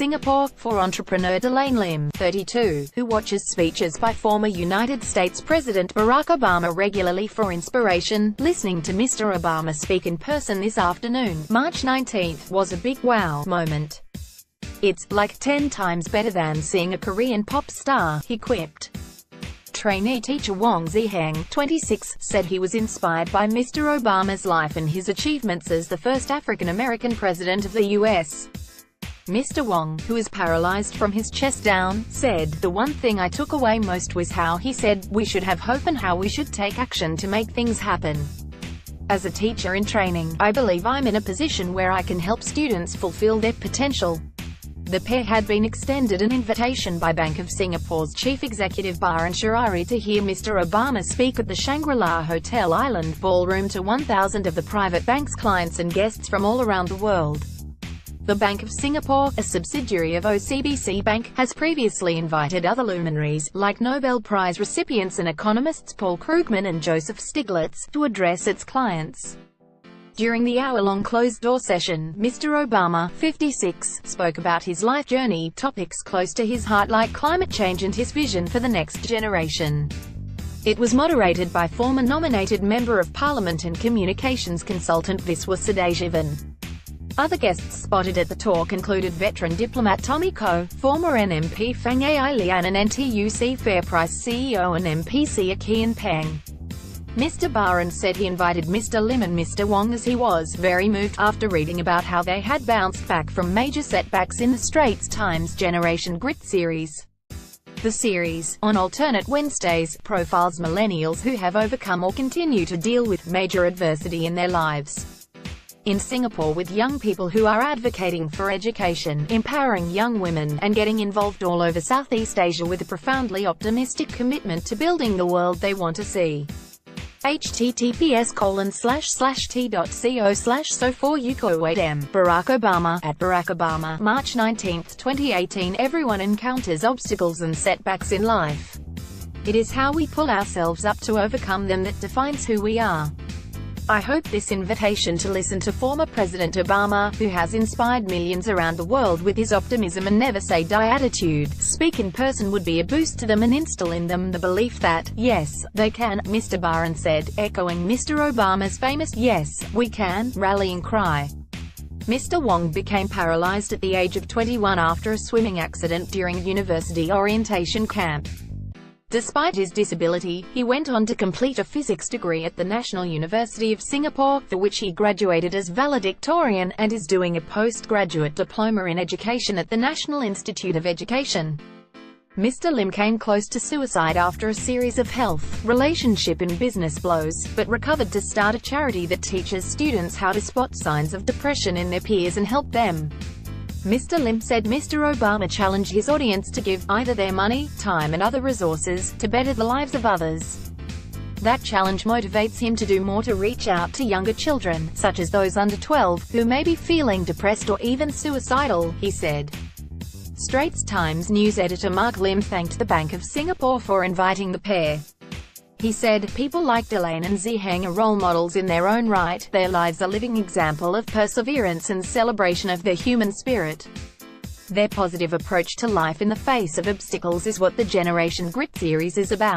Singapore, for entrepreneur Delane Lim, 32, who watches speeches by former United States President Barack Obama regularly for inspiration. Listening to Mr. Obama speak in person this afternoon, March 19, was a big wow moment. "It's like 10 times better than seeing a Korean pop star," he quipped. Trainee teacher Wong Ziheng, 26, said he was inspired by Mr. Obama's life and his achievements as the first African-American president of the U.S. Mr. Wong, who is paralyzed from his chest down, said, "The one thing I took away most was how he said, we should have hope and how we should take action to make things happen. As a teacher in training, I believe I'm in a position where I can help students fulfill their potential." The pair had been extended an invitation by Bank of Singapore's chief executive Baran Sharari to hear Mr. Obama speak at the Shangri-La Hotel Island Ballroom to 1,000 of the private bank's clients and guests from all around the world. The Bank of Singapore, a subsidiary of OCBC Bank, has previously invited other luminaries, like Nobel Prize recipients and economists Paul Krugman and Joseph Stiglitz, to address its clients. During the hour-long closed-door session, Mr. Obama, 56, spoke about his life journey, topics close to his heart like climate change and his vision for the next generation. It was moderated by former nominated Member of Parliament and communications consultant Viswa Sadasivan. Other guests spotted at the talk included veteran diplomat Tommy Koh, former NMP Fang Ai Lian and NTUC FairPrice CEO and MPC Akian Peng. Mr. Baran said he invited Mr. Lim and Mr. Wong as he was very moved after reading about how they had bounced back from major setbacks in the Straits Times Generation Grit series. The series, on alternate Wednesdays, profiles millennials who have overcome or continue to deal with major adversity in their lives. In Singapore, with young people who are advocating for education, empowering young women, and getting involved all over Southeast Asia with a profoundly optimistic commitment to building the world they want to see. https://t.co/so4ukoadm Barack Obama, at Barack Obama, March 19, 2018. Everyone encounters obstacles and setbacks in life. It is how we pull ourselves up to overcome them that defines who we are. I hope this invitation to listen to former President Obama, who has inspired millions around the world with his optimism and never-say-die attitude, speak in person would be a boost to them and instill in them the belief that, yes, they can, Mr. Baran said, echoing Mr. Obama's famous, "Yes, we can," rallying cry. Mr. Wong became paralyzed at the age of 21 after a swimming accident during university orientation camp. Despite his disability, he went on to complete a physics degree at the National University of Singapore, for which he graduated as valedictorian, and is doing a postgraduate diploma in education at the National Institute of Education. Mr. Lim came close to suicide after a series of health, relationship and business blows, but recovered to start a charity that teaches students how to spot signs of depression in their peers and help them. Mr. Lim said Mr. Obama challenged his audience to give, either their money, time and other resources, to better the lives of others. That challenge motivates him to do more to reach out to younger children, such as those under 12, who may be feeling depressed or even suicidal, he said. Straits Times news editor Mark Lim thanked the Bank of Singapore for inviting the pair. He said, "People like Delane and Ziheng are role models in their own right. Their lives are a living example of perseverance and celebration of their human spirit. Their positive approach to life in the face of obstacles is what the Generation Grit series is about."